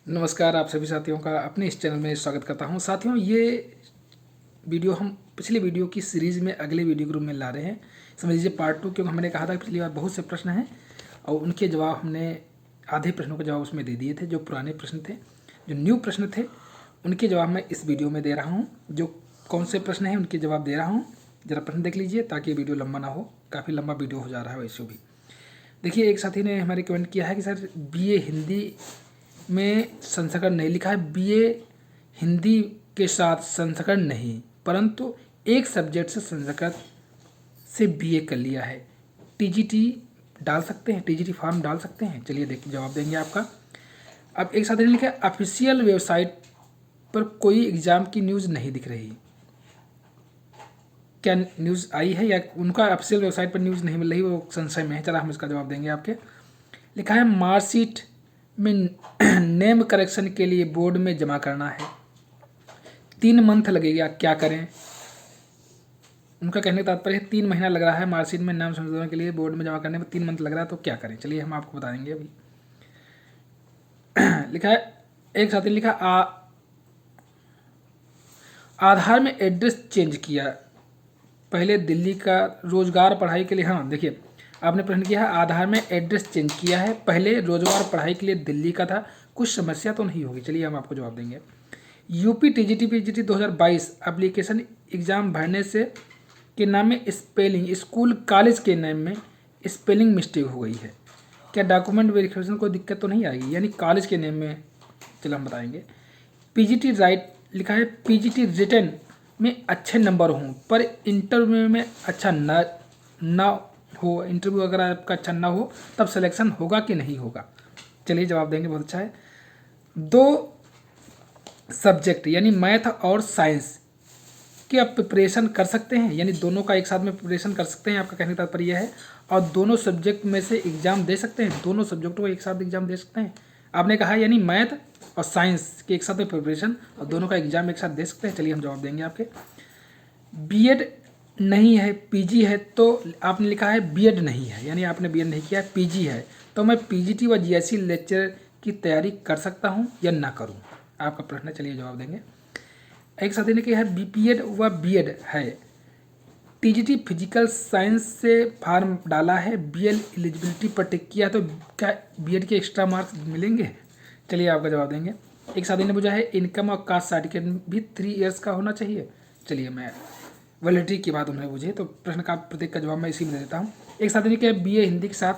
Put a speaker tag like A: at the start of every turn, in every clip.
A: नमस्कार, आप सभी साथियों का अपने इस चैनल में स्वागत करता हूं। साथियों, ये वीडियो हम पिछले वीडियो की सीरीज़ में अगले वीडियो के रूप में ला रहे हैं। समझ लीजिए पार्ट 2, क्योंकि हमने कहा था कि पिछली बार बहुत से प्रश्न हैं और उनके जवाब हमने आधे प्रश्नों के जवाब उसमें दे दिए थे। जो पुराने प्रश्न थे, जो न्यू प्रश्न थे, उनके जवाब मैं इस वीडियो में दे रहा हूँ। जो कौन से प्रश्न हैं उनके जवाब दे रहा हूँ। ज़रा प्रश्न देख लीजिए ताकि ये वीडियो लंबा ना हो। काफ़ी लंबा वीडियो हो जा रहा है वैसे भी। देखिए, एक साथी ने हमारे कमेंट किया है कि सर BA हिंदी में संस्करण नहीं लिखा है, BA हिंदी के साथ संस्करण नहीं, परंतु एक सब्जेक्ट से संस्कृत से BA कर लिया है। TGT डाल सकते हैं, TGT फॉर्म डाल सकते हैं। चलिए देखिए, जवाब देंगे आपका। अब एक साथी ने लिखा है ऑफिशियल वेबसाइट पर कोई एग्ज़ाम की न्यूज़ नहीं दिख रही। क्या न्यूज़ आई है या उनका ऑफिशियल वेबसाइट पर न्यूज़ नहीं मिल रही, वो संशय में है। चला हम इसका जवाब देंगे आपके। लिखा है मार्कशीट में नेम करेक्शन के लिए बोर्ड में जमा करना है, 3 मंथ लगेगा, क्या करें। उनका कहने का तात्पर्य है 3 महीना लग रहा है मार्कशीट में नाम संशोधन के लिए बोर्ड में जमा करने में 3 मंथ लग रहा है, तो क्या करें। चलिए हम आपको बताएंगे अभी। लिखा है, एक साथी ने लिखा आधार में एड्रेस चेंज किया, पहले दिल्ली का रोजगार पढ़ाई के लिए। हाँ देखिए, आपने प्रश्न किया है आधार में एड्रेस चेंज किया है, पहले रोजगार पढ़ाई के लिए दिल्ली का था, कुछ समस्या तो नहीं होगी। चलिए हम आपको जवाब देंगे। UP TGT PGT 2022 application exam भरने से के नाम में स्पेलिंग, स्कूल कॉलेज के नाम में स्पेलिंग मिस्टेक हो गई है, क्या डॉक्यूमेंट वेरिफिकेशन को दिक्कत तो नहीं आएगी, यानी कॉलेज के नेम में। चलो हम बताएंगे। PGT राइट लिखा है, PGT रिटर्न में अच्छे नंबर हों पर इंटरव्यू में अच्छा ना हो, इंटरव्यू अगर आपका अच्छा ना हो तब सिलेक्शन होगा कि नहीं होगा। चलिए जवाब देंगे, बहुत अच्छा है। 2 सब्जेक्ट यानी मैथ और साइंस की आप प्रिपरेशन कर सकते हैं, यानी दोनों का एक साथ में प्रिपरेशन कर सकते हैं, आपका कहने का तात्पर्य है। और दोनों सब्जेक्ट में से एग्जाम दे सकते हैं, दोनों सब्जेक्टों को एक साथ एग्जाम दे सकते हैं। आपने कहा यानी मैथ और साइंस के एक साथ में प्रिपरेशन और दोनों का एग्जाम एक साथ दे सकते हैं। चलिए हम जवाब देंगे आपके। BEd नहीं है, PG है, तो आपने लिखा है BEd नहीं है, यानी आपने BEd नहीं किया है, PG है, तो मैं PGT व GIC लेक्चर की तैयारी कर सकता हूँ या ना करूँ, आपका प्रश्न है। चलिए जवाब देंगे। एक साथी ने कहा है BPEd व BEd है, TGT फिजिकल साइंस से फॉर्म डाला है, BL एलिजिबिलिटी पर टिक किया, तो क्या BEd के एक्स्ट्रा मार्क्स मिलेंगे। चलिए आपका जवाब देंगे। एक साथी ने पूछा है इनकम और कास्ट सर्टिफिकेट भी 3 इयर्स का होना चाहिए। चलिए मैं वैलिडिटी की बात उन्होंने पूछी, तो प्रश्न का प्रत्येक का जवाब मैं इसी में दे देता हूँ। एक साथी ने कहा BA हिंदी के साथ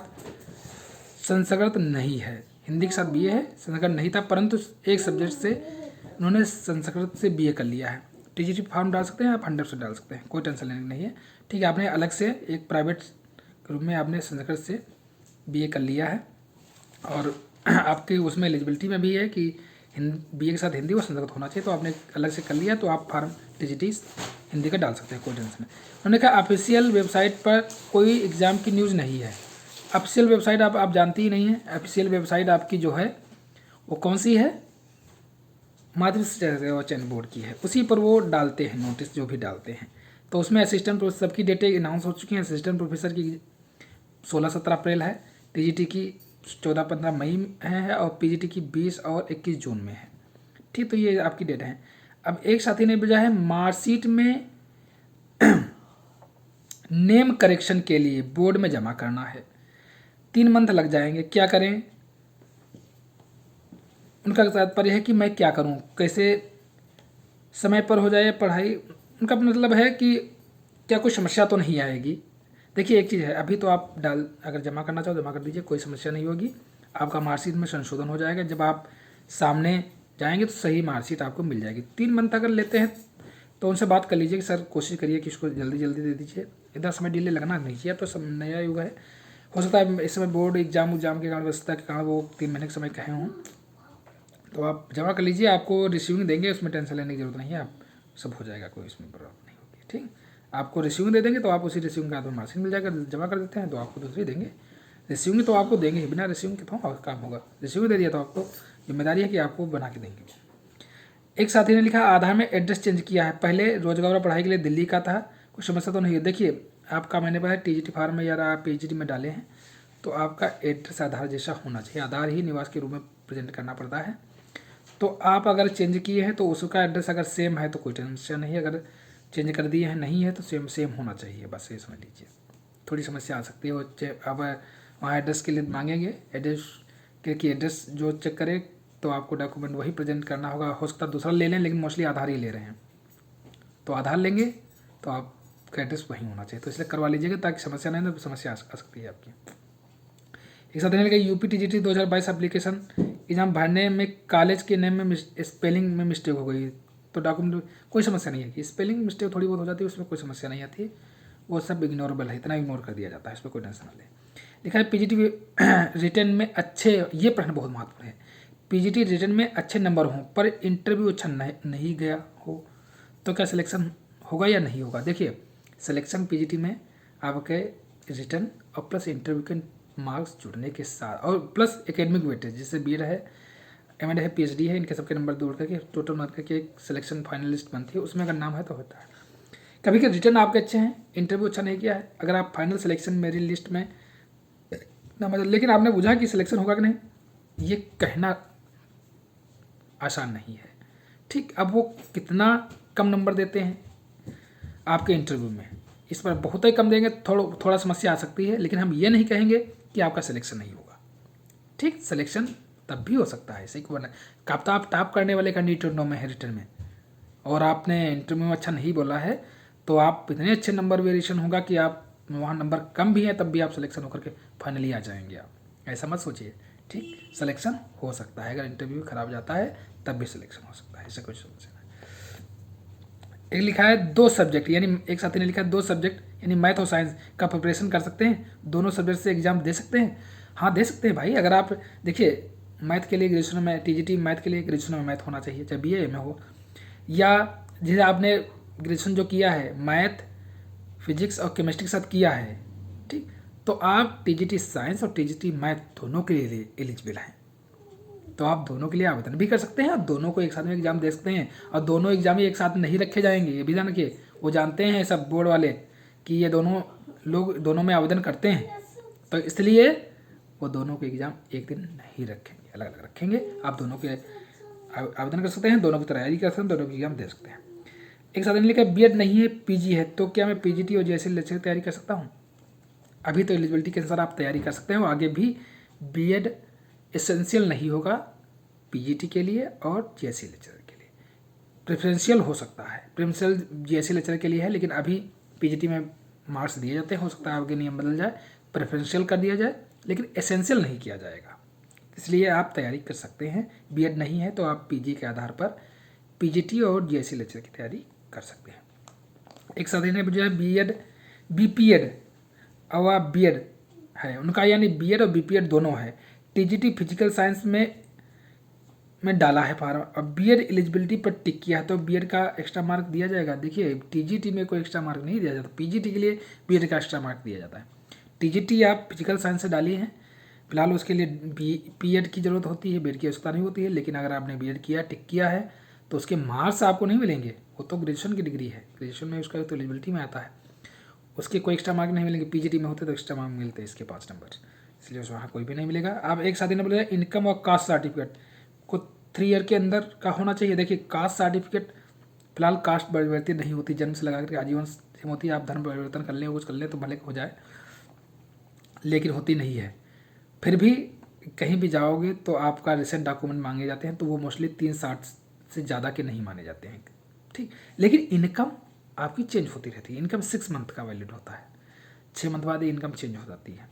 A: संस्कृत नहीं है, हिंदी के साथ BA है, संस्कृत नहीं था, परंतु एक सब्जेक्ट से उन्होंने संस्कृत से BA कर लिया है। TGT फॉर्म डाल सकते हैं आप, 100% डाल सकते हैं, कोई टेंशन लेने की नहीं है। ठीक है, आपने अलग से एक प्राइवेट रूप में आपने संस्कृत से BA कर लिया है और आपकी उसमें एलिजिबिलिटी में भी है कि BA के साथ हिंदी और संस्कृत होना चाहिए, तो आपने अलग से कर लिया, तो आप फॉर्म TGT हिंदी का डाल सकते हैं, कोई टेंशन नहीं। उन्होंने कहा ऑफिशियल वेबसाइट पर कोई एग्ज़ाम की न्यूज़ नहीं है। ऑफिशियल वेबसाइट आप जानती ही नहीं है। ऑफिशियल वेबसाइट आपकी जो है वो कौन सी है, माध्यमिक शिक्षा सेवा चयन बोर्ड की है, उसी पर वो डालते हैं नोटिस, जो भी डालते हैं। तो उसमें असिस्टेंट प्रोफेसर सबकी डेटें अनाउंस हो चुकी हैं। असिस्टेंट प्रोफेसर की 16-17 अप्रैल है, TGT की 14-15 मई में है और PGT की 20 और 21 जून में है। ठीक, तो ये आपकी डेट है। अब एक साथी ने भेजा है मार्कशीट में नेम करेक्शन के लिए बोर्ड में जमा करना है, 3 मंथ लग जाएंगे, क्या करें। उनका तात्पर्य है कि मैं क्या करूं, कैसे समय पर हो जाए पढ़ाई। उनका मतलब है कि क्या कोई समस्या तो नहीं आएगी। देखिए एक चीज़ है, अभी तो आप अगर जमा करना चाहो जमा कर दीजिए, कोई समस्या नहीं होगी, आपका मार्कशीट में संशोधन हो जाएगा। जब आप सामने जाएंगे तो सही मार्कशीट आपको मिल जाएगी। 3 मंथ अगर लेते हैं तो उनसे बात कर लीजिए कि सर कोशिश करिए कि इसको जल्दी जल्दी दे दीजिए, इतना समय डिले लगना नहीं चाहिए। तो सब नया युग है, हो सकता है इस समय बोर्ड एग्जाम के कारण, व्यवस्था के कारण वो 3 महीने का समय कहे हों, तो आप जमा कर लीजिए। आपको रिसीविंग देंगे, उसमें टेंशन लेने की जरूरत नहीं है, आप सब हो जाएगा, कोई इसमें प्रॉब्लम नहीं होगी। ठीक, आपको रिसीविंग दे देंगे तो आप उसी रिसीविंग का मार्कशीट मिल जाएगा। जमा कर देते हैं तो आपको दूसरी देंगे, रिसीविंग तो आपको देंगे ही, बिना रिसीविंग के तो काम होगा। रिसीविंग दे दिया तो आपको जिम्मेदारी है कि आपको बना के देंगे। एक साथी ने लिखा आधार में एड्रेस चेंज किया है, पहले रोजगार और पढ़ाई के लिए दिल्ली का था, कुछ समस्या तो नहीं है। देखिए आपका मैंने बताया TGT फॉर्म में या आप PGT में डाले हैं, तो आपका एड्रेस आधार जैसा होना चाहिए, आधार ही निवास के रूप में प्रेजेंट करना पड़ता है। तो आप अगर चेंज किए हैं तो उसका एड्रेस अगर सेम है तो कोई टेंशन नहीं, अगर चेंज कर दिए हैं नहीं है तो सेम सेम होना चाहिए, बस ये समझ लीजिए। थोड़ी समस्या आ सकती है वो अब वहाँ एड्रेस के लिए मांगेंगे, एड्रेस क्योंकि एड्रेस जो चेक करे तो आपको डॉक्यूमेंट वही प्रेजेंट करना होगा। हो सकता है दूसरा ले लें, लेकिन मोस्टली आधार ही ले रहे हैं, तो आधार लेंगे तो आपका एड्रेस वहीं होना चाहिए, तो इसलिए करवा लीजिएगा ताकि समस्या नहीं, तो समस्या आ सकती है आपकी। एक साथ देने लगे UPTGT 2022 एप्लीकेशन एग्जाम भरने में कॉलेज के नेम में स्पेलिंग में मिस्टेक हो गई, तो डॉक्यूमेंट कोई समस्या नहीं है कि स्पेलिंग मिस्टेक थोड़ी बहुत हो जाती है, उसमें कोई समस्या नहीं आती, वो सब इग्नोरेबल है, इतना इग्नोर कर दिया जाता है, इसमें कोई टेंशन ना ले। लिखा है PGT रिटर्न में अच्छे, ये प्रश्न बहुत महत्वपूर्ण है, PGT रिटर्न में अच्छे नंबर हों पर इंटरव्यू अच्छा नहीं गया हो तो क्या सिलेक्शन होगा या नहीं होगा। देखिए सिलेक्शन PGT में आपके रिटर्न और प्लस इंटरव्यू के मार्क्स जुड़ने के साथ और प्लस एकेडमिक वेटेज, जैसे BEd है, MAd है, PhD है, इनके सबके नंबर जोड़ करके टोटल मार्क करके एक सिलेक्शन फाइनलिस्ट बनती है, उसमें अगर नाम है तो होता है। कभी के रिटर्न आपके अच्छे हैं, इंटरव्यू अच्छा नहीं किया है, अगर आप फाइनल सिलेक्शन मेरिट लिस्ट में ना मतलब, लेकिन आपने बुझा कि सिलेक्शन होगा कि नहीं, ये कहना आसान नहीं है। ठीक, अब वो कितना कम नंबर देते हैं आपके इंटरव्यू में, इस पर बहुत ही कम देंगे, थोड़ा समस्या आ सकती है, लेकिन हम ये नहीं कहेंगे कि आपका सिलेक्शन नहीं होगा। ठीक, सिलेक्शन तब भी हो सकता है, ऐसे क्यों कब तो आप टॉप करने वाले कैंडिडेट में है रिटर्न में, और आपने इंटरव्यू में अच्छा नहीं बोला है तो आप इतने अच्छे नंबर वेरिएशन होगा कि आप वहाँ नंबर कम भी हैं तब भी आप सिलेक्शन होकर के फाइनली आ जाएंगे। आप ऐसा मत सोचिए। ठीक, सिलेक्शन हो सकता है, अगर इंटरव्यू खराब जाता है तब भी सिलेक्शन हो सकता है, ऐसा कुछ समस्या नहीं। एक लिखा है 2 सब्जेक्ट, यानी एक साथी ने लिखा है 2 सब्जेक्ट यानी मैथ और साइंस का प्रिपरेशन कर सकते हैं, दोनों सब्जेक्ट से एग्जाम दे सकते हैं। हाँ दे सकते हैं भाई, अगर आप देखिए मैथ के लिए ग्रेजुएशन में TGT मैथ के लिए ग्रेजुएशन में मैथ होना चाहिए, चाहे BA में हो, या जैसे आपने ग्रेजुएशन जो किया है मैथ फिजिक्स और केमिस्ट्री के साथ किया है, ठीक, तो आप TGT साइंस और TGT मैथ दोनों के लिए एलिजिबल हैं, तो आप दोनों के लिए आवेदन भी कर सकते हैं और दोनों को एक साथ में एग्जाम दे सकते हैं। और दोनों एग्जाम ही एक साथ नहीं रखे जाएंगे, ये भी जान के वो जानते हैं सब बोर्ड वाले कि ये दोनों लोग दोनों में आवेदन करते हैं, तो इसलिए वो दोनों के एग्ज़ाम एक दिन नहीं रखेंगे, अलग अलग रखेंगे। आप दोनों के आवेदन कर सकते हैं, दोनों की तैयारी कर सकते हैं, दोनों की एग्जाम दे सकते हैं। एक साथ लिखा BEd नहीं है PG है, तो क्या मैं PGT और JSC लेक्चर की तैयारी कर सकता हूँ। अभी तो एलिजिबिलिटी के अनुसार आप तैयारी कर सकते हो, आगे भी BEd एसेंशियल नहीं होगा PGT के लिए और JSC लेक्चर के लिए, प्रेफरेंशियल हो सकता है, प्रेफरेंशियल JSC लेक्चर के लिए है, लेकिन अभी PGT में मार्क्स दिए जाते हैं, हो सकता है आगे नियम बदल जाए, प्रेफरेंशियल कर दिया जाए, लेकिन एसेंशियल नहीं किया जाएगा, इसलिए आप तैयारी कर सकते हैं। BEd नहीं है तो आप PG के आधार पर PGT और JSC लेक्चर की तैयारी कर सकते हैं। एक साथी ने जो है BEd BPEd और BEd है उनका, यानी BEd और BPEd दोनों है। TGT फिजिकल साइंस में डाला है फॉर्म, अब BEd एलिजिबिलिटी पर टिक किया है तो BEd का एक्स्ट्रा मार्क दिया जाएगा। देखिए TGT में कोई एक्स्ट्रा मार्क नहीं दिया जाता, PGT के लिए BEd का एक्स्ट्रा मार्क दिया जाता है। TGT आप फिजिकल साइंस से डालिए हैं, फिलहाल उसके लिए BEd की ज़रूरत होती है, BEd की आवश्यकता नहीं होती है, लेकिन अगर आपने BEd किया टिक किया है तो उसके मार्क्स आपको नहीं मिलेंगे, वो तो ग्रेजुएशन की डिग्री है, ग्रेजुएशन में उसका तो एलिजिबिलिटी में आता है, उसके कोई एक्स्ट्रा मार्क नहीं मिलेंगे। PGT में होते तो एक्स्ट्रा मार्क मिलते हैं इसके 5 नंबर, इसलिए वहाँ कोई भी नहीं मिलेगा। आप एक साथी ने बोला इनकम और कास्ट सर्टिफिकेट को 3 ईयर के अंदर का होना चाहिए। देखिए कास्ट सर्टिफिकेट फिलहाल कास्ट परिवर्तित नहीं होती, जन्म से लगा करके आजीवन सेम होती है, आप धर्म परिवर्तन कर लें कुछ कर लें तो भले हो जाए, लेकिन होती नहीं है। फिर भी कहीं भी जाओगे तो आपका रिसेंट डॉक्यूमेंट मांगे जाते हैं, तो वो मोस्टली 360 से ज़्यादा के नहीं माने जाते हैं। ठीक, लेकिन इनकम आपकी चेंज होती रहती है, इनकम 6 मंथ का वैलिड होता है, 6 मंथ बाद इनकम चेंज हो जाती है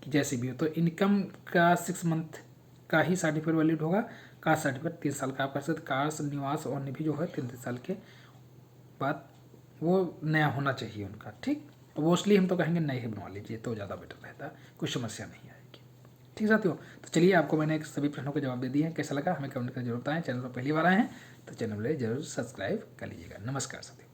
A: कि जैसे भी हो, तो इनकम का 6 मंथ का ही सर्टिफिकेट वैलिड होगा। कास्ट सर्टिफिकेट 3 साल का आप कर सकते, कास्ट निवास और निधि जो है 3 साल के बाद वो नया होना चाहिए उनका। ठीक, मोस्टली हम तो कहेंगे नए ही बनवा लीजिए तो ज़्यादा बेटर रहता है, कुछ समस्या नहीं आएगी। ठीक साथियों, तो चलिए आपको मैंने सभी प्रश्नों के जवाब दे दिए हैं, कैसा लगा हमें कमेंट करके जरूर बताएं। चैनल पर पहली बार आए हैं तो चैनल को जरूर सब्सक्राइब कर लीजिएगा। नमस्कार साथियों।